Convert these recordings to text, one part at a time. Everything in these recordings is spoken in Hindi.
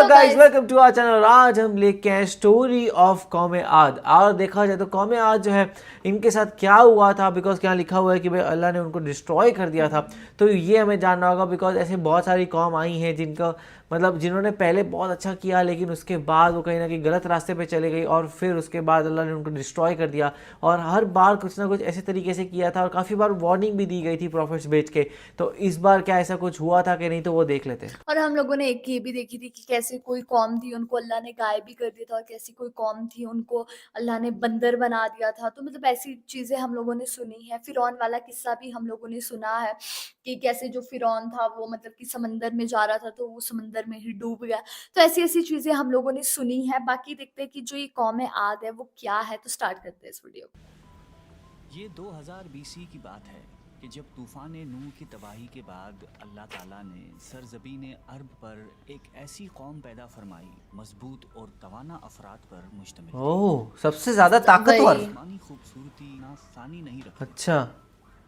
Hello guys, welcome to our channel. आज हम लेके आए स्टोरी ऑफ कौम आद। और देखा जाए तो कौम आद जो है, इनके साथ क्या हुआ था, बिकॉज क्या लिखा हुआ है कि भाई अल्लाह ने उनको डिस्ट्रॉय कर दिया था। तो ये हमें जानना होगा, बिकॉज ऐसे बहुत सारी कौम आई हैं जिनका मतलब जिन्होंने पहले बहुत अच्छा किया, लेकिन उसके बाद वो कहीं ना कहीं गलत रास्ते पे चले गई, और फिर उसके बाद अल्लाह ने उनको डिस्ट्रॉय कर दिया। और हर बार कुछ ना कुछ ऐसे तरीके से किया था, और काफ़ी बार वार्निंग भी दी गई थी प्रॉफिट्स बेच के। तो इस बार क्या ऐसा कुछ हुआ था कि नहीं, तो वो देख लेते हैं। और हम लोगों ने एक ये भी देखी थी कि कैसे कोई कौम थी उनको अल्लाह ने गायब भी कर दिया था और कैसी कोई कौम थी उनको अल्लाह ने बंदर बना दिया था। तो मतलब ऐसी चीजें हम लोगों ने सुनी है। फिरौन वाला किस्सा भी हम लोगों ने सुना है कि कैसे जो फिरौन था वो मतलब कि समंदर में जा रहा था तो वो समंदर में ही डूब गया। तो ऐसी ऐसी चीजें हम लोगों ने सुनी है। बाकी देखते हैं कि जो ये कौम आद है वो क्या है। तो स्टार्ट करते हैं इस वीडियो को। ये 2000 बीसी की बात है कि जब तूफान नूह की तबाही के बाद अल्लाह ताला ने सरजबीन अरब पर एक ऐसी कौम पैदा फरमाई, मजबूत और तवाना अफराद पर मुश्तमिल थी। ओह, सबसे ज्यादा ताकतवर। वही। जिस्मानी खूबसूरती ना सानी नहीं रखते थे। अच्छा।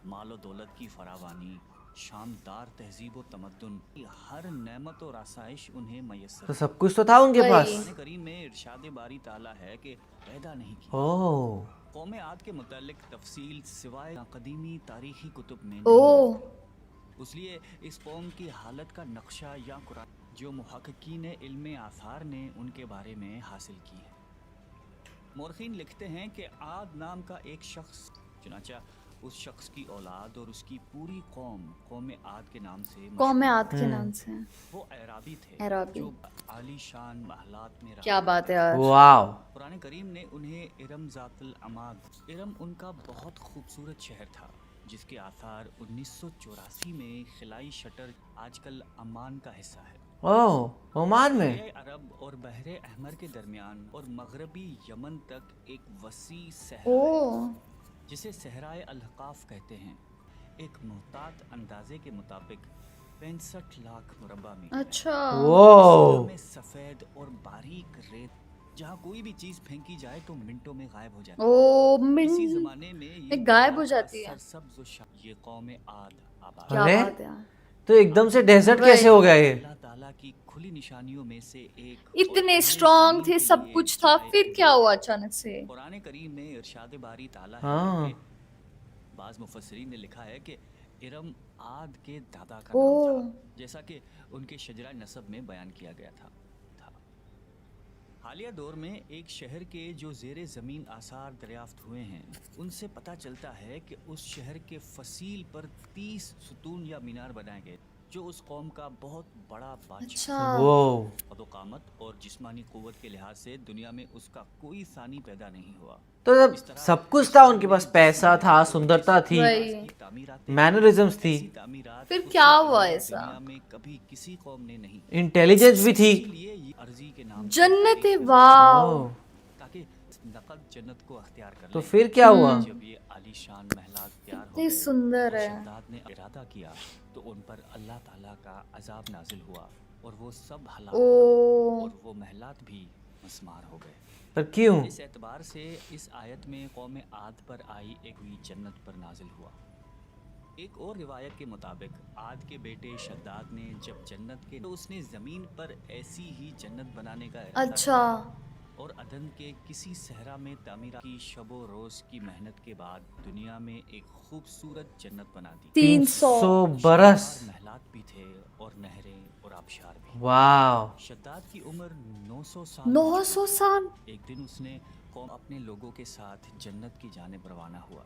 मालो दौलत की फरावानी, शानदार तहजीब व तमद्दुन की हर नेमत और आसाइश उन्हें मैसर तो थी। सब कुछ तो था उनके पास। वही। कुरान करीम में इरशाद बारी ताला है कि पैदा नहीं किया। ओह। कौम आद के मुतालिक तफसील सिवाय कदीमी तारीखी कुतुब में ओ। नहीं मिलती। इसलिए इस कौम की हालत का नक्शा या कुरान जो मुहक्किकीन इल्म आसार ने उनके बारे में हासिल की है। मोरखीन लिखते हैं कि आद नाम का एक शख्स, चुनाचा उस शख्स की औलाद और उसकी पूरी कौम कौम आद के नाम से कौम मशहूर आद के है। नाम से है। वो अराबी थे अरबी। जो आलीशान महलात में रहा क्या बात करते है थे। यार। वाव। कुरान करीम ने उन्हें इरम ज़ातुल अमाद, इरम उनका बहुत खूबसूरत शहर था जिसके आसार 1984 में खिलाई शटर आजकल अमान का हिस्सा है। ओह, ओमान में। दरियाए अरब और बहरे अहमर के दरमियान और मगरबी यमन तक एक वसी ओ। सहरा है जिसे सहराए अल-हक़ाफ़ कहते हैं। एक मुहतात अंदाजे के मुताबिक 65 लाख मुरब्बा मीटर है। अच्छा। इस वो। सहरा में सफ़ेद और बारीक रेत, जहाँ कोई भी चीज़ फेंकी जाए तो मिनटों में गायब हो जाती है। ओ किसी मिन ज़माने में ये गायब दुनिया हो का जाती है। सरसब्ज़ ये कौम आद आबाद क्या अरे, थी। बात है यार। तो एकदम से आखिर डेजर्ट कैसे हो वही। गया ये। अल्लाह ताला की खुली निशानियों में से एक और इतने अहले स्ट्रांग ज़मीन थे, के सब लिए कुछ था, जाए फिर क्या हुआ अचानक से? कुरान करीम में इरशाद बारी ताला है कि हाँ। बाज़ मुफस्सिरीन ने लिखा है कि इरम आद के दादा का ओ। नाम था, जैसा कि उनके शजरा नसब में बयान किया गया था। हालिया दौर में एक शहर के जो ज़ेरे ज़मीन आसार दरियाफ्त हुए हैं, उनसे पता चलता है कि उस शहर के फसील पर 30 सुतून या मीनार बनाए गए जो उस कौम का बहुत बड़ा बादशाह अच्छा। था। वो। क़ामत और जिस्मानी क़ुव्वत के लिहाज से दुनिया में उसका कोई सानी पैदा नहीं हुआ। तो जब इस तरह सब कुछ इस था कौम उनके ने पास, जिस पैसा था, नहजत और जिस सुंदरता थी, अंदाज वही। की तामीरातें की, मैनरिज्म्स थी, ऐसी तामीरात फिर क्या उससे हुआ पहले ऐसा? दुनिया में कभी किसी कौम ने नहीं की। इंटेलिजेंस भी थी। इसीलिए ये अर्जी के नाम से जन्नत है, तारीख में मशहूर है, वाव। ओह। ताकि इस नकद जन्नत को अख्तियार कर तो लें। फिर क्या हुआ। जब ये आलीशान महलात तैयार हो कितनी गए सुंदर और है। शद्दाद ने इरादा किया तो उन पर अल्लाह ताला का अजाब नाजिल हुआ और वो सब हलाक ओ। हो गए और वो महलात भी मस्मार हो गए। पर क्यों। इस एतबार से इस आयत में कौम आद पर आई एक हुई जन्नत पर नाजिल हुआ। एक और रिवायत के मुताबिक आद के बेटे शद्दाद ने जब जन्नत के तो उसने ज़मीन पर ऐसी ही जन्नत बनाने का इरादा अच्छा। किया और अदन के किसी सहरा में तामीर की शबो रोज़ की मेहनत के बाद दुनिया में एक खूबसूरत जन्नत बना दी। 300। 300 बरस। शानदार महलात भी थे और नहरें और आबशार भी। वाह। शद्दाद की उम्र 900 साल हो चुकी 900 थी। साल। एक दिन उसने कौम अपने लोगों के साथ जन्नत की जानिब रवाना हुआ।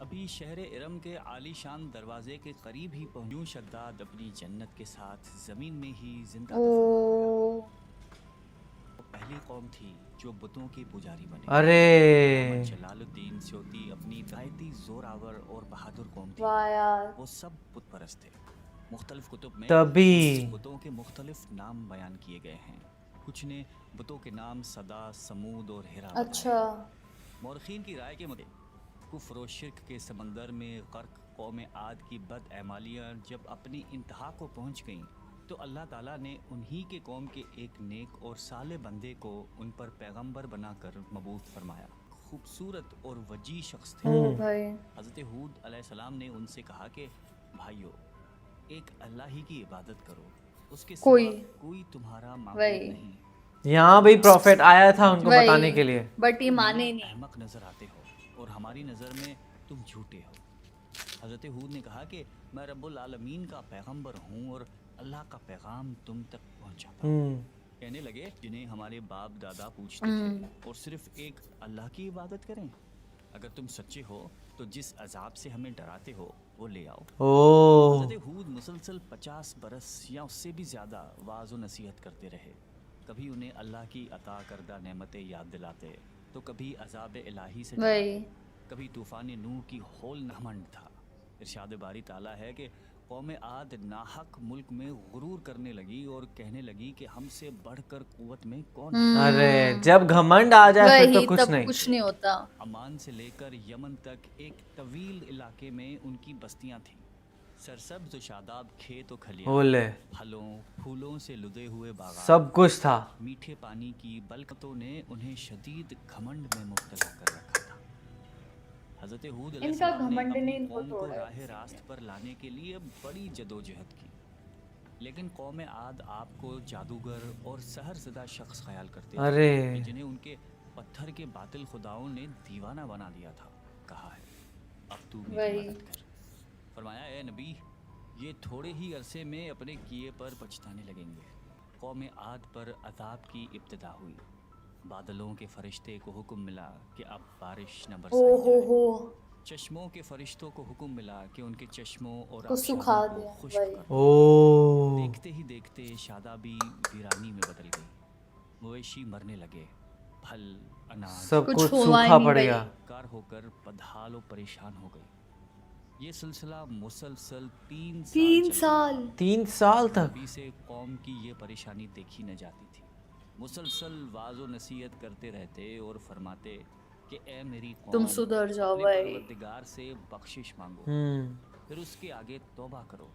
अभी शहर इरम के आलीशान दरवाजे के करीब ही पहुंचूं शद्दाद अपनी जन्नत के साथ ज़मीन में ही जिंदा ओ। दफन हो गया। वो पहली कौम थी जो बुतों के पुजारी बने। अरे। मोहम्मद जलालुद्दीन स्योती अपनी गायती जोरावर और बहादुर कौम थी। वाह यार। वो सब बुत परस्त थे। मुख्तलिफ कुतुब में तभी। उन बुतों के मुख्तलिफ नाम बयान किए गए हैं। कुछ ने बुतों के नाम सदा, समूद और हिरा बताए अच्छा। हैं। मौरखीन की राय के मुताबिक कुफ्र और शिर्क के समंदर में गर्क कौम आद की बदअमालियाँ जब अपनी इंतहा को पहुँच गईं तो अल्लाह ताला ने उन्हीं के कौम के एक नेक और साले बंदे को उन पर पैगंबर बनाकर मबूस फरमाया। खूबसूरत और वजी शख्स थे। ओ भाई। हज़रत हूद अलैहिस्सलाम ने उनसे कहा कि भाइयों, एक अल्लाह ही की इबादत करो, उसके सिवा कोई कोई तुम्हारा माबूद वही नहीं। यहाँ भी प्रॉफिट आया था उनको बताने के वही लिए। बट ये तुम माने हमें नहीं। अहमक नजर आते हो और हमारी नज़र में तुम झूठे हो। हज़रत हूद ने कहा कि मैं रब्बुल आलमीन का पैगंबर हूँ और अल्लाह का पैगाम तुम तक पहुँचाता हूँ। हम्म। कहने लगे जिन्हें हमारे बाप दादा पूछते थे हम्म और सिर्फ एक अल्लाह की इबादत करें। अगर तुम सच्चे हो तो जिस अजाब से हमें डराते हो वो ले आओ। ओ हज़रत हूद मुसलसल 50 बरस या उससे भी ज़्यादा वाज़ व नसीहत करते रहे। कभी उन्हें अल्लाह की अता करदा नेमतें याद दिलाते तो कभी अजाब इलाही से वही डराते, कभी तूफ़ान नूह की होल नमंड था। इरशाद बारी ताला है कि कौम आद नाहक मुल्क में गुरूर करने लगी और कहने लगी कि हमसे बढ़कर कुव्वत में कौन है। अरे जब घमंड आ जाए फिर तो वही कुछ तब नहीं। कुछ नहीं होता। अमान से लेकर यमन तक एक तवील इलाके में उनकी बस्तियां थीं। सरसब्ज शादाब खेत और खलियान, बोले फलों फूलों से लुदे हुए बागान, सब कुछ था। मीठे पानी की बलकतों ने उन्हें शदीद घमंड में मुब्तला कर रखा था। हज़रत हूद इनका अलैहिस्सलाम ने घमंड अपनी ने इनको कौम को तोड़ा है राह रास्त बेसिकली। पर लाने के लिए बड़ी जदोजहद की, लेकिन कौम आद आपको जादूगर और सहरज़दा शख्स ख्याल करते थे अरे कि जिन्हें उनके पत्थर के बातिल खुदाओं ने दीवाना बना दिया था। कहा है अब तू मेरी वही मदद कर। फरमाया ए नबी, ये थोड़े ही अरसे में अपने किए पर पछताने लगेंगे। कौम आद पर अजाब की इब्तिदा हुई। बादलों के फरिश्ते को हुक्म मिला कि अब बारिश न ओ बरसाई जाए। हो चश्मों के फरिश्तों को हुक्म मिला कि उनके चश्मों और को सुखा आबशारों को दिया खुश्क वही। कर ओ दो। देखते ही देखते शादाबी वीरानी में बदल गई। मवेशी मरने लगे, फल अनाज सब कुछ कुछ हुआ ही सूखा नहीं पड़ वही। गया। कार होकर बदहाल और परेशान हो गई। ये सिलसिला मुसलसल 3 साल 3 चल रहा साल था। 3 साल तक। नबी से कौम की ये परेशानी देखी न जाती थी। मुसलसल वाज़ो नसीहत करते रहते और फरमाते कि ए मेरी तुम कौम, सुधर जाओ अपने वही। परवरदिगार से बख्शिश मांगो, फिर उसके आगे तौबा करो।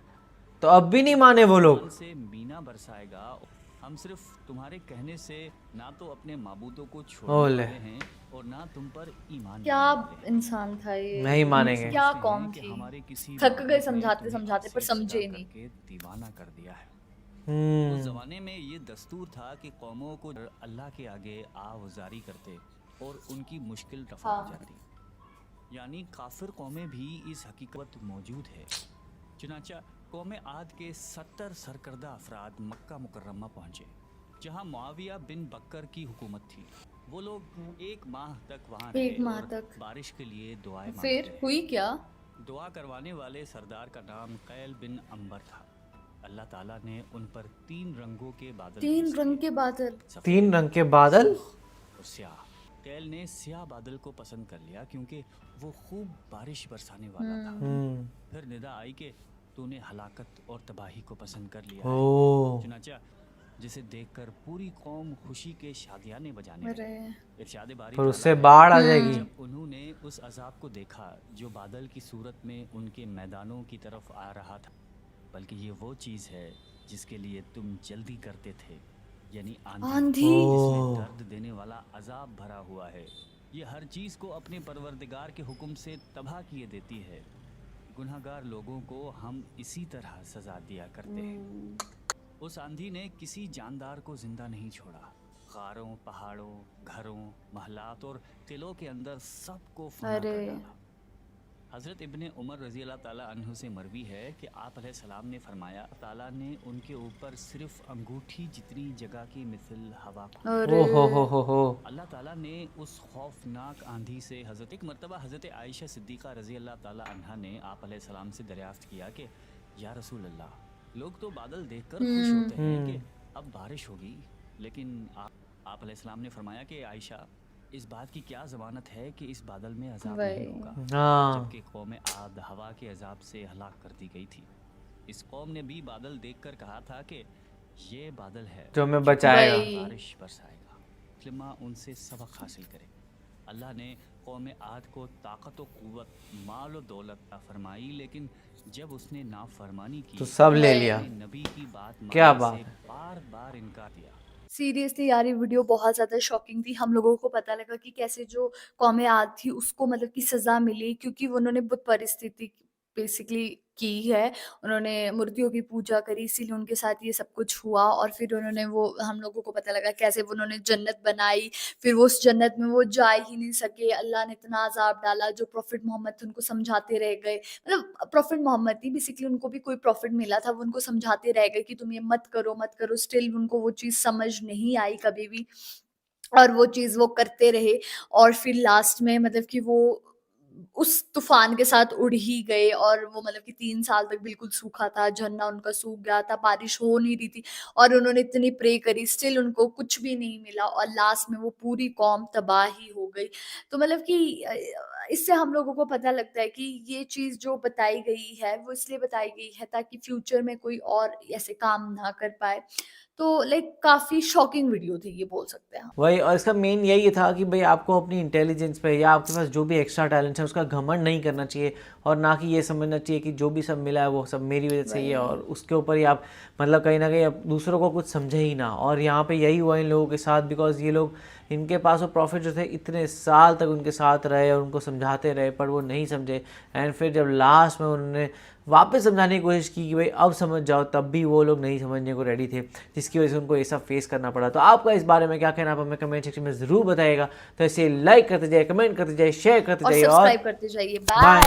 तो अब भी नहीं माने वो लोग। आसमान से मीना बरसाएगा। हम सिर्फ तुम्हारे कहने से ना तो अपने माबूदों को छोड़ने ओले वाले हैं और ना तुम पर ईमान क्या लाने वाले हैं। इंसान था ये, नहीं हम मानेंगे। क्या समझते हैं कौम कि थी। हमारे किसी थक गए माबूद ने समझाते तुम्हें समझाते पर आसे समझे जुदा नहीं। करके दीवाना कर दिया है। उस हम्म। ज़माने में ये दस्तूर था कि कौमों को अल्लाह के आगे आवाज़ारी करते और उनकी मुश्किल रफ़ा हो हाँ जाती। यानी काफिर कौमें भी इस हकीकत मौजूद है। चुनाचा कौम आद के 70 सरकर्दा अफराद मक्का मुकर्रमा पहुँचे, जहाँ मुआविया बिन बकर की हुकूमत थी। वो लोग 1 माह तक वहाँ रहे 1 माह और तक बारिश के लिए दुआएं मांगते फिर रहे। हुई क्या? दुआ करवाने वाले सरदार का नाम कैल बिन अंबर था। अल्लाह ताला ने उन पर 3 रंगों के बादल 3 भेज रंग दिए, के बादल। 3 सफ़ेद, रंग के बादल। सुर्ख और स्याह। कैल ने स्याह बादल को पसंद कर लिया क्योंकि वो खूब बारिश बरसाने वाला था। फिर निदा आई कि तूने हलाकत और तबाही को पसंद कर लिया है। ओ चुनाचा जिसे देखकर पूरी कौम खुशी के शादियाने बजाने अरे लगी। इरशाद बारी पर ताला उससे है बाढ़ आ कि जाएगी। जब उन्होंने उस अजाब को देखा जो बादल की सूरत में उनके मैदानों की तरफ आ रहा था, बल्कि ये वो चीज़ है जिसके लिए तुम जल्दी करते थे, यानी आंधी आंधी। जिसमें ओ दर्द देने वाला अजाब भरा हुआ है। ये हर चीज़ को अपने परवरदिगार के हुक्म से तबाह किए देती है। गुनहगार लोगों को हम इसी तरह सजा दिया करते हैं। उस आंधी ने किसी जानदार को जिंदा नहीं छोड़ा। गारों, पहाड़ों, घरों, महलात और किलों के अंदर सबको फना अरे कर डाला। हज़रत इब्ने उमर रज़ी अल्लाह ताला अन्हु से मरवी है कि आप अलैहिस्सलाम ने फरमाया, ताला ने उनके ऊपर सिर्फ अंगूठी जितनी जगह की मिसल हवा को। अरे ओ हो। अल्लाह ताला ने उस खौफनाक आंधी से एक मरतबा हज़रत आयशा सिद्दीक़ा रज़ी अल्लाह ताला अन्हा ने आप अलैहिस्सलाम से दरियाफ़्त किया कि या रसूल अल्लाह, लोग तो बादल देखकर खुश होते हैं कि अब बारिश होगी, लेकिन आप अलैहिस्सलाम ने फरमाया कि आयशा, इस बात की क्या ज़मानत है कि इस बादल में अजाब नहीं वही होगा, हाँ जबकि कौम आद हवा के अजाब से हलाक कर दी गई थी। इस कौम ने भी बादल देखकर कहा था कि ये बादल है जो हमें जो बचाएगा। वही बारिश बरसाएगा। फिल्मा उनसे सबक हासिल करे। अल्लाह ने कौम आद को ताकत व क़ुव्वत, माल व दौलत अता फरमाई, लेकिन जब उसने नाफरमानी की तो सब ले वही लिया। उसने नबी की बात क्या मानने बात से है। बार बार इनकार दिया। सीरियसली यार ये वीडियो बहुत ज़्यादा शॉकिंग थी। हम लोगों को पता लगा कि कैसे जो कौम आद थी उसको मतलब कि सज़ा मिली क्योंकि उन्होंने बुत परिस्थिति बेसिकली की है, उन्होंने मूर्तियों की पूजा करी, इसीलिए उनके साथ ये सब कुछ हुआ। और फिर उन्होंने वो हम लोगों को पता लगा कैसे वो उन्होंने जन्नत बनाई, फिर वो उस जन्नत में वो जा ही नहीं सके, अल्लाह ने इतना अज़ाब डाला, जो प्रॉफ़ेट मोहम्मद थे उनको समझाते रह गए। मतलब प्रॉफ़ेट मोहम्मद नहीं, बेसिकली उनको भी कोई प्रॉफ़ेट मिला था, वो उनको समझाते रह गए कि तुम ये मत करो, मत करो, स्टिल उनको वो चीज़ समझ नहीं आई कभी भी। और वो चीज़ वो करते रहे, और फिर लास्ट में मतलब कि वो उस तूफ़ान के साथ उड़ ही गए, और वो मतलब कि 3 साल तक बिल्कुल सूखा था, झरना उनका सूख गया था, बारिश हो नहीं रही थी, और उन्होंने इतनी प्रे करी, स्टिल उनको कुछ भी नहीं मिला, और लास्ट में वो पूरी कौम तबाह ही हो गई। तो मतलब कि इससे हम लोगों को पता लगता है कि ये चीज़ जो बताई गई है, वो इसलिए बताई गई है ताकि फ्यूचर में कोई और ऐसे काम ना कर पाए। तो लाइक काफ़ी शॉकिंग वीडियो थी ये, बोल सकते हैं हम। वही, और इसका मेन यही था कि भाई आपको अपनी इंटेलिजेंस पे या आपके पास जो भी एक्स्ट्रा टैलेंट है उसका घमंड नहीं करना चाहिए, और ना कि ये समझना चाहिए कि जो भी सब मिला है वो सब मेरी वजह से ही है, और उसके ऊपर ही आप मतलब कहीं ना कहीं आप दूसरों को कुछ समझे ही ना। और यहाँ पे यही हुआ इन लोगों के साथ, बिकॉज ये लोग, इनके पास वो प्रॉफिट जो थे इतने साल तक उनके साथ रहे और उनको समझाते रहे, पर वो नहीं समझे। एंड फिर जब लास्ट में उन्होंने वापस समझाने की कोशिश की कि भाई अब समझ जाओ, तब भी वो लोग नहीं समझने को रेडी थे, जिसकी वजह से उनको ये सब फेस करना पड़ा। तो आपका इस बारे में क्या कहना, आप हमें कमेंट सेक्शन में ज़रूर बताइएगा। तो इसे लाइक करते जाइए, कमेंट करते जाइए, शेयर करते और जाइए, और सब्सक्राइब करते जाइए। बाय। बाय।